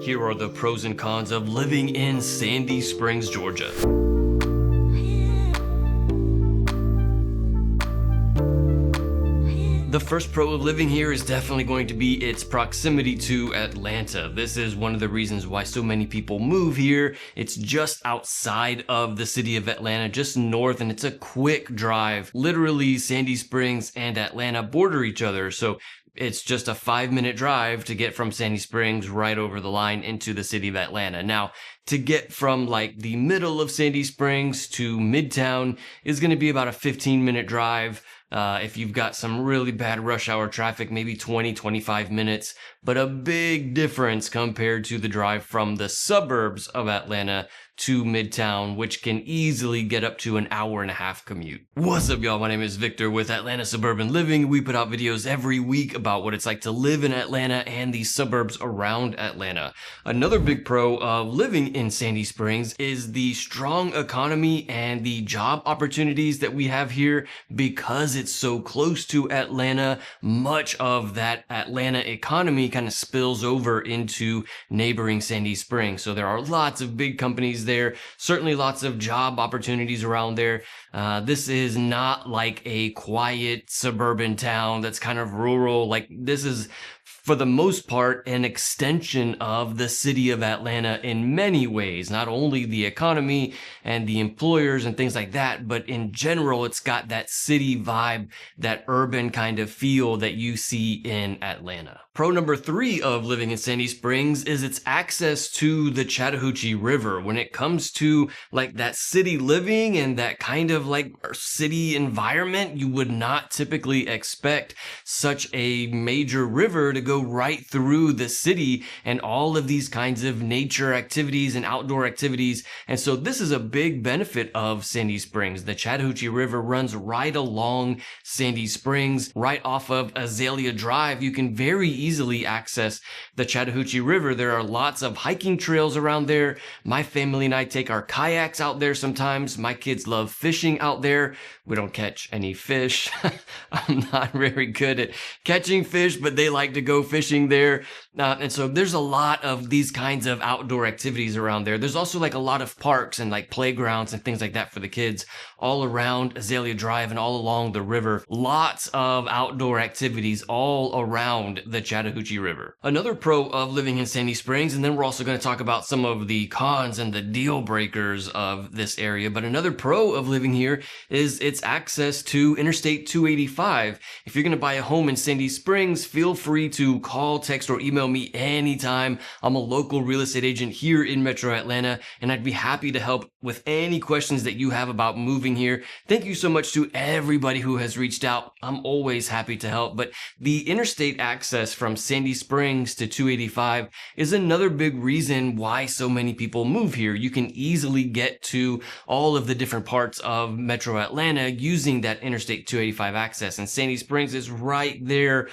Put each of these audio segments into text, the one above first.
Here are the pros and cons of living in Sandy Springs, Georgia. The first pro of living here is definitely going to be its proximity to Atlanta. This is one of the reasons why so many people move here. It's just outside of the city of Atlanta, just north, and it's a quick drive. Literally, Sandy Springs and Atlanta border each other, so it's just a 5-minute drive to get from Sandy Springs right over the line into the city of Atlanta. Now, to get from like the middle of Sandy Springs to Midtown is going to be about a 15-minute drive. If you've got some really bad rush hour traffic, maybe 20-25 minutes, but a big difference compared to the drive from the suburbs of Atlanta to Midtown, which can easily get up to an hour-and-a-half commute. What's up, y'all? My name is Victor with Atlanta Suburban Living. We put out videos every week about what it's like to live in Atlanta and the suburbs around Atlanta. Another big pro of living in Sandy Springs is the strong economy and the job opportunities that we have here. Because it's so close to Atlanta, much of that Atlanta economy kind of spills over into neighboring Sandy Springs. So there are lots of big companies there, certainly lots of job opportunities around there. This is not like a quiet suburban town that's kind of rural. Like, this is, for the most part, an extension of the city of Atlanta in many ways. Not only the economy and the employers and things like that, but in general, it's got that city vibe, that urban kind of feel that you see in Atlanta. Pro number 3 of living in Sandy Springs is its access to the Chattahoochee River. When it comes to like that city living and that kind of like city environment, you would not typically expect such a major river to go right through the city and all of these kinds of nature activities and outdoor activities. And so this is a big benefit of Sandy Springs. The Chattahoochee River runs right along Sandy Springs, right off of Azalea Drive. You can very easily access the Chattahoochee River. There are lots of hiking trails around there. My family and I take our kayaks out there sometimes. My kids love fishing out there. We don't catch any fish. I'm not very good at catching fish, but they like to go fishing there. And so there's a lot of these kinds of outdoor activities around there. There's also like a lot of parks and like playgrounds and things like that for the kids all around Azalea Drive and all along the river. Lots of outdoor activities all around the Chattahoochee River. Another pro of living in Sandy Springs, and then we're also going to talk about some of the cons and the deal breakers of this area, but another pro of living here is its access to Interstate 285. If you're going to buy a home in Sandy Springs, feel free to call, text, or email me anytime. I'm a local real estate agent here in Metro Atlanta, and I'd be happy to help with any questions that you have about moving here. Thank you so much to everybody who has reached out. I'm always happy to help, but the interstate access from Sandy Springs to 285 is another big reason why so many people move here. You can easily get to all of the different parts of Metro Atlanta using that Interstate 285 access, and Sandy Springs is right there,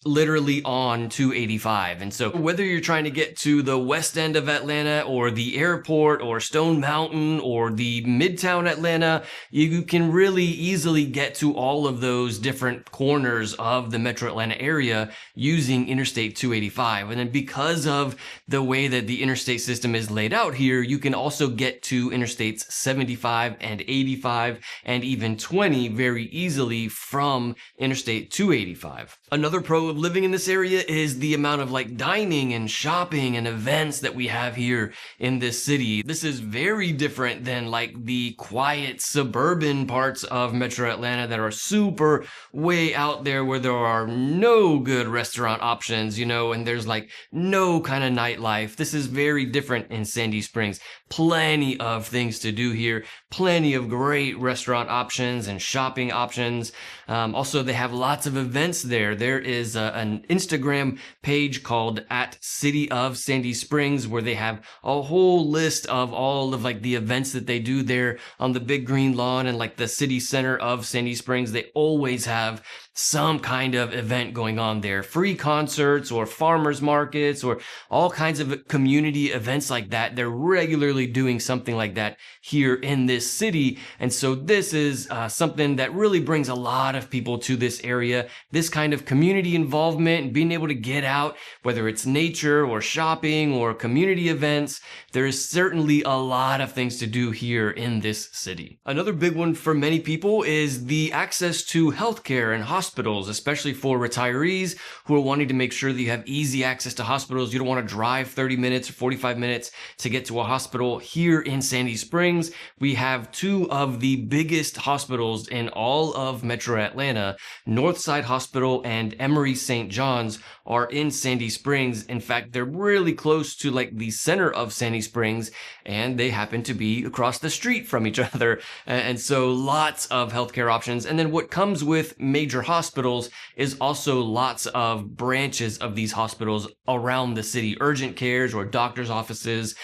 literally on 285. And so whether you're trying to get to the west end of Atlanta or the airport or Stone Mountain or the Midtown Atlanta, you can really easily get to all of those different corners of the Metro Atlanta area using Interstate 285. And then because of the way that the interstate system is laid out here, you can also get to Interstates 75 and 85 and even 20 very easily from Interstate 285. Another pro of living in this area is the amount of like dining and shopping and events that we have here in this city. This is very different than like the quiet suburban parts of Metro Atlanta that are super way out there where there are no good restaurant options, you know, and there's like no kind of nightlife. This is very different in Sandy Springs. Plenty of things to do here, plenty of great restaurant options and shopping options. Also, they have lots of events there. There is an Instagram page called @CityOfSandySprings where they have a whole list of all of like the events that they do there on the big green lawn and like the city center of Sandy Springs. They always have some kind of event going on there. Free concerts or farmers markets or all kinds of community events like that. They're regularly doing something like that here in this city. And so this is something that really brings a lot of people to this area. This kind of community environment involvement and being able to get out, whether it's nature or shopping or community events, there is certainly a lot of things to do here in this city. Another big one for many people is the access to healthcare and hospitals, especially for retirees who are wanting to make sure that you have easy access to hospitals. You don't want to drive 30 minutes or 45 minutes to get to a hospital. Here in Sandy Springs, we have two of the biggest hospitals in all of Metro Atlanta. Northside Hospital and Emory St. John's are in Sandy Springs. In fact, they're really close to like the center of Sandy Springs, and they happen to be across the street from each other. And so lots of healthcare options. And then what comes with major hospitals is also lots of branches of these hospitals around the city, urgent cares or doctor's offices.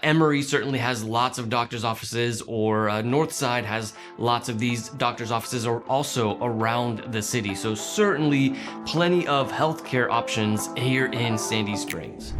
Emory certainly has lots of doctor's offices, or Northside has lots of these doctor's offices are also around the city. So certainly plenty of healthcare options here in Sandy Springs.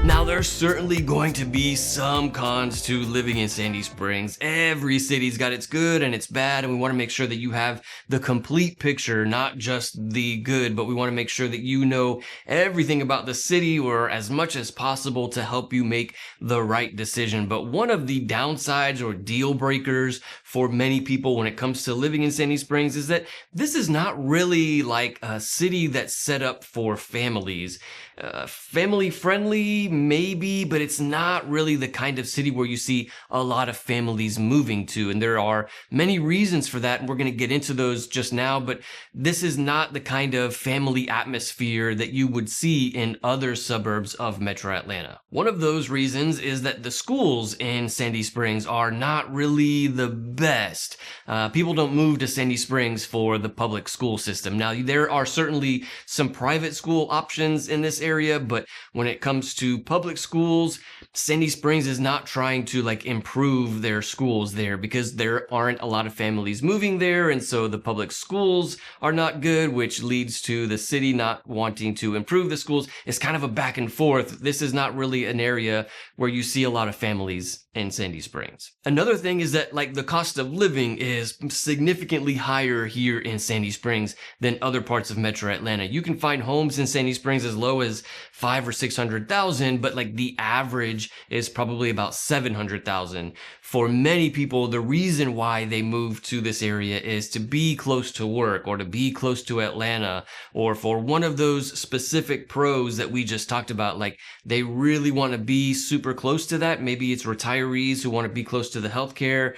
Now, there's certainly going to be some cons to living in Sandy Springs. Every city's got its good and its bad, and we want to make sure that you have the complete picture, not just the good, but we want to make sure that you know everything about the city, or as much as possible, to help you make the right decision. But one of the downsides or deal breakers for many people when it comes to living in Sandy Springs is that this is not really like a city that's set up for families. Family friendly, maybe, but it's not really the kind of city where you see a lot of families moving to. And there are many reasons for that, and we're going to get into those just now, but this is not the kind of family atmosphere that you would see in other suburbs of Metro Atlanta. One of those reasons is that the schools in Sandy Springs are not really the best. People don't move to Sandy Springs for the public school system. Now, there are certainly some private school options in this area, but when it comes to public schools, Sandy Springs is not trying to like improve their schools there, because there aren't a lot of families moving there, and so the public schools are not good, which leads to the city not wanting to improve the schools. It's kind of a back and forth. This is not really an area where you see a lot of families in Sandy Springs. Another thing is that like the cost of living is significantly higher here in Sandy Springs than other parts of Metro Atlanta. You can find homes in Sandy Springs as low as $500,000 or $600,000, but like the average is probably about $700,000. For many people, the reason why they move to this area is to be close to work, or to be close to Atlanta, or for one of those specific pros that we just talked about. Like they really want to be super close to that. Maybe it's retirees who want to be close to the healthcare.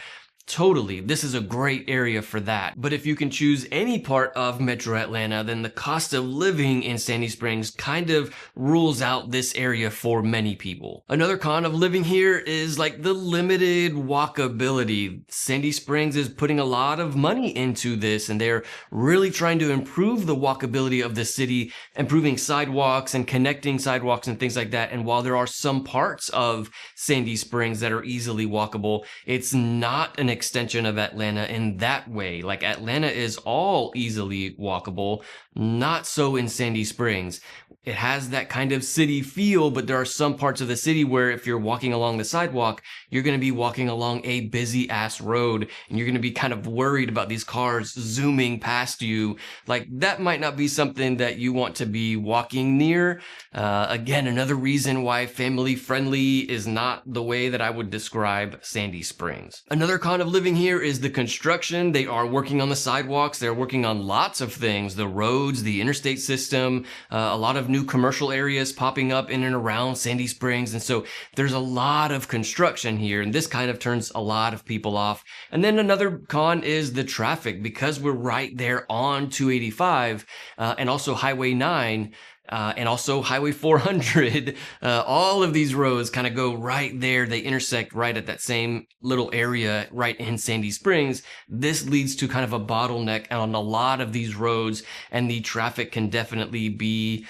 Totally, this is a great area for that. But if you can choose any part of Metro Atlanta, then the cost of living in Sandy Springs kind of rules out this area for many people. Another con of living here is like the limited walkability. Sandy Springs is putting a lot of money into this, and they're really trying to improve the walkability of the city, improving sidewalks and connecting sidewalks and things like that. And while there are some parts of Sandy Springs that are easily walkable, it's not an extension of Atlanta in that way. Like Atlanta is all easily walkable, not so in Sandy Springs. It has that kind of city feel, but there are some parts of the city where if you're walking along the sidewalk, you're going to be walking along a busy ass road, and you're going to be kind of worried about these cars zooming past you. Like that might not be something that you want to be walking near. Again, another reason why family friendly is not the way that I would describe Sandy Springs. Another con of living here is the construction. They are working on the sidewalks. They're working on lots of things, the roads, the interstate system, a lot of new commercial areas popping up in and around Sandy Springs. And so there's a lot of construction here, and this kind of turns a lot of people off. And then another con is the traffic. Because we're right there on 285 and also Highway 9, and also Highway 400. All of these roads kind of go right there. They intersect right at that same little area right in Sandy Springs. This leads to kind of a bottleneck on a lot of these roads, and the traffic can definitely be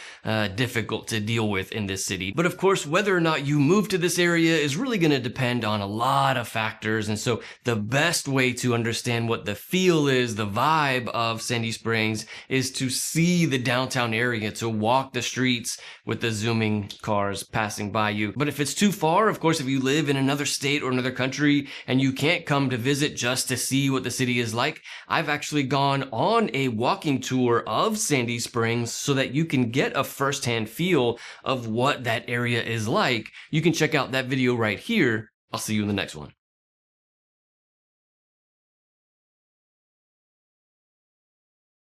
difficult to deal with in this city. But of course, whether or not you move to this area is really going to depend on a lot of factors. And so the best way to understand what the feel is, the vibe of Sandy Springs, is to see the downtown area, to walk the streets with the zooming cars passing by you. But if it's too far, of course, if you live in another state or another country and you can't come to visit just to see what the city is like, I've actually gone on a walking tour of Sandy Springs so that you can get a firsthand feel of what that area is like. You can check out that video right here. I'll see you in the next one.